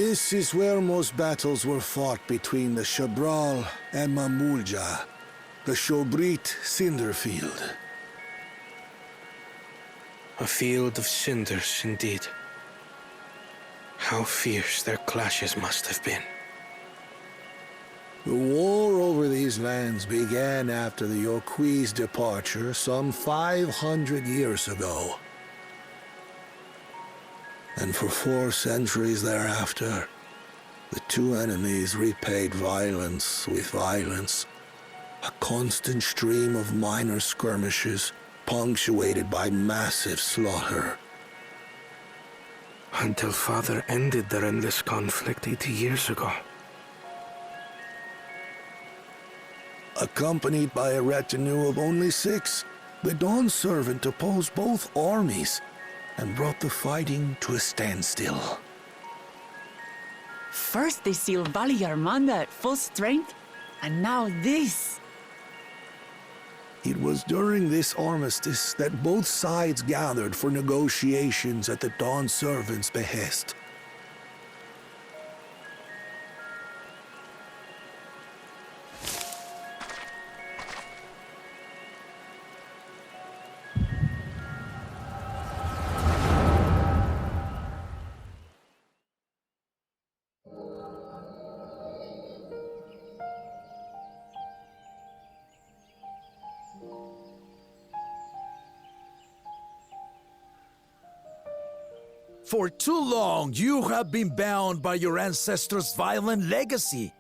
This is where most battles were fought between the Shabral and Mamulja, the Shobrit Cinder Field. A field of cinders, indeed. How fierce their clashes must have been. The war over these lands began after the Yoqui's departure some 500 years ago. And for 4 centuries thereafter, the two enemies repaid violence with violence. A constant stream of minor skirmishes, punctuated by massive slaughter. Until Father ended their endless conflict 80 years ago. Accompanied by a retinue of only 6, the Dawn Servant opposed both armies and brought the fighting to a standstill. First they sealed Valley Armanda at full strength, and now this. It was during this armistice that both sides gathered for negotiations at the Dawn Servant's behest. For too long, you have been bound by your ancestors' violent legacy.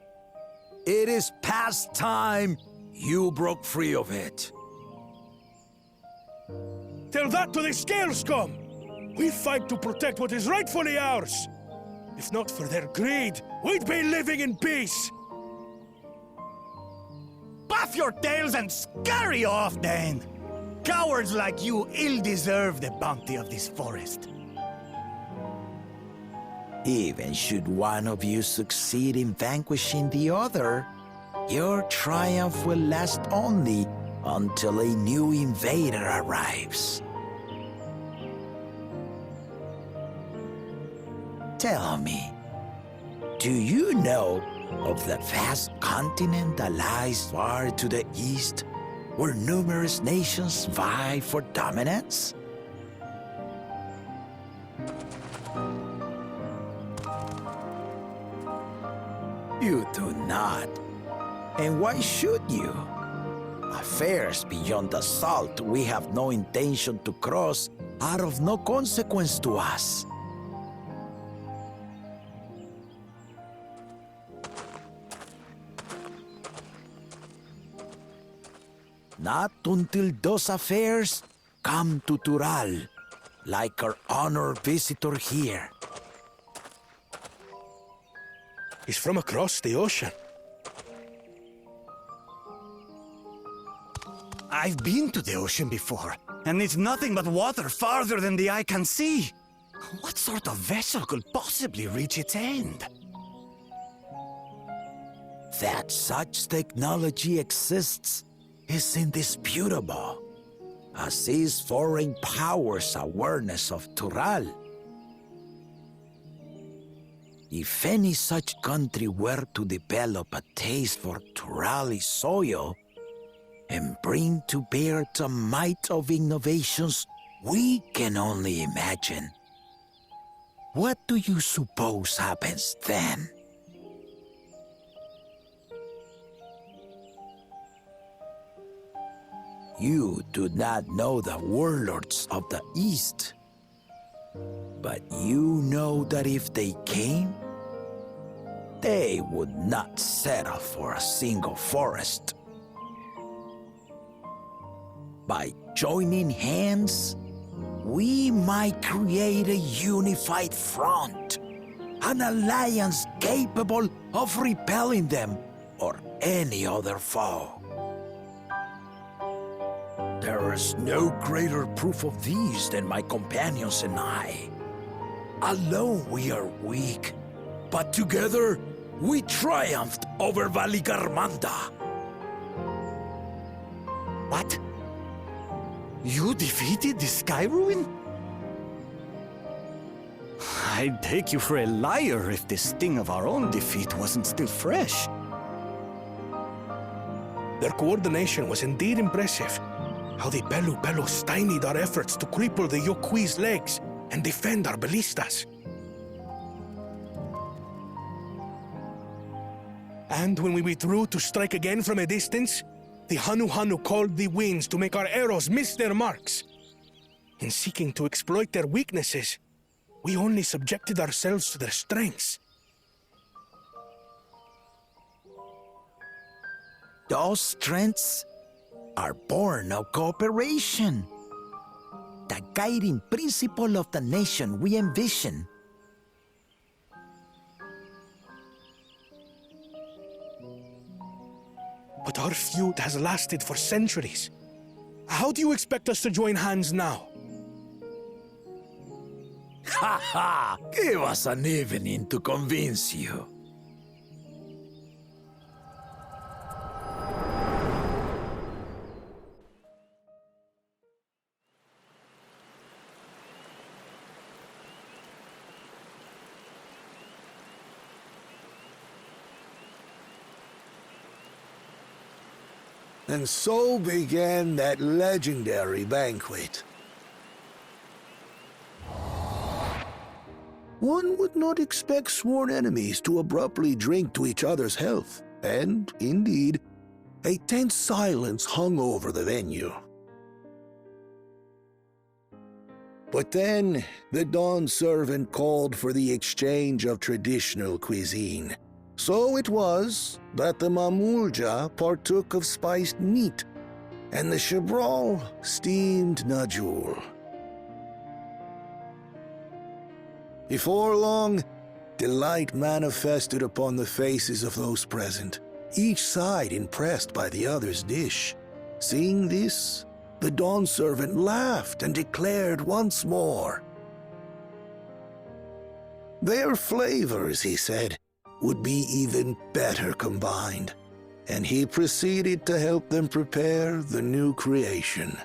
It is past time you broke free of it. Tell that to the Scale Scum! We fight to protect what is rightfully ours! If not for their greed, we'd be living in peace! Puff your tails and scurry off, then! Cowards like you ill-deserve the bounty of this forest. Even should one of you succeed in vanquishing the other, your triumph will last only until a new invader arrives. Tell me, do you know of the vast continent that lies far to the east, where numerous nations vie for dominance? You do not. And why should you? Affairs beyond the salt we have no intention to cross are of no consequence to us. Not until those affairs come to Tural, like our honored visitor here. He's from across the ocean. I've been to the ocean before, and it's nothing but water farther than the eye can see. What sort of vessel could possibly reach its end? That such technology exists is indisputable, as is foreign powers' awareness of Tural. If any such country were to develop a taste for Turali soil and bring to bear the might of innovations we can only imagine, what do you suppose happens then? You do not know the warlords of the East, but you know that if they came, they would not settle for a single forest. By joining hands, we might create a unified front, an alliance capable of repelling them or any other foe. There is no greater proof of these than my companions and I. Alone we are weak, but together we triumphed over Valigarmanda. What? You defeated the Sky Ruin? I'd take you for a liar if the sting of our own defeat wasn't still fresh. Their coordination was indeed impressive. How the Belu stymied our efforts to cripple the Yokui's legs and defend our ballistas. And when we withdrew to strike again from a distance, the Hanu called the winds to make our arrows miss their marks. In seeking to exploit their weaknesses, we only subjected ourselves to their strengths. Those strengths are born of cooperation. The guiding principle of the nation we envision. But our feud has lasted for centuries. How do you expect us to join hands now? Ha ha! Give us an evening to convince you. And so began that legendary banquet. One would not expect sworn enemies to abruptly drink to each other's health, and, indeed, a tense silence hung over the venue. But then, the dawn servant called for the exchange of traditional cuisine. So it was that the Mamulja partook of spiced meat, and the Chibral steamed najul. Before long, delight manifested upon the faces of those present, each side impressed by the other's dish. Seeing this, the dawn servant laughed and declared once more. Their flavors, he said, would be even better combined, and he proceeded to help them prepare the new creation.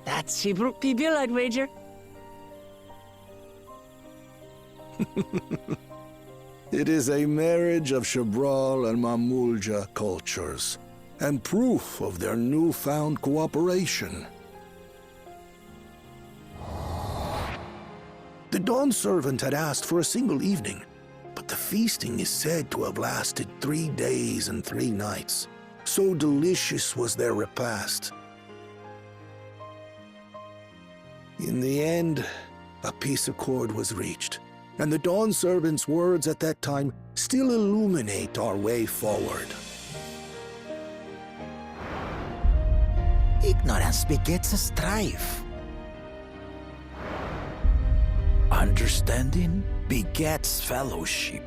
That's Shibruk Pibil, I'd wager. It is a marriage of Chibral and Mamulja cultures, and proof of their newfound cooperation. The dawn servant had asked for a single evening, but the feasting is said to have lasted 3 days and 3 nights. So delicious was their repast. In the end, a peace accord was reached, and the dawn servant's words at that time still illuminate our way forward. Ignorance begets strife. Understanding begets fellowship.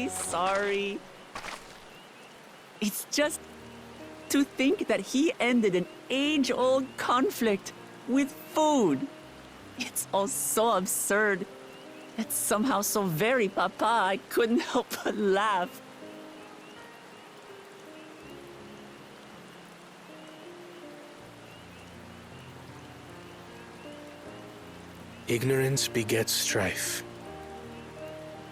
Sorry. It's just to think that he ended an age-old conflict with food. It's all so absurd. It's somehow so very papa, I couldn't help but laugh. Ignorance begets strife.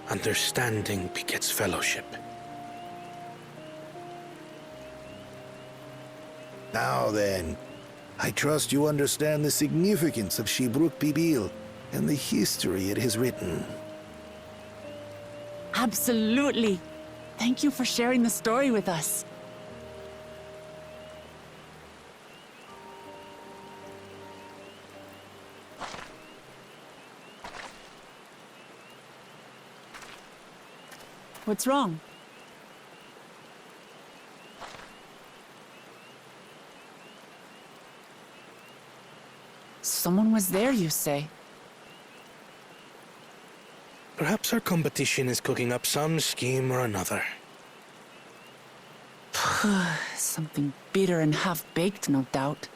Understanding begets fellowship. Now then, I trust you understand the significance of Shibruk Pibil and the history it has written. Absolutely. Thank you for sharing the story with us. What's wrong? Someone was there, you say? Perhaps our competition is cooking up some scheme or another. Something bitter and half-baked, no doubt.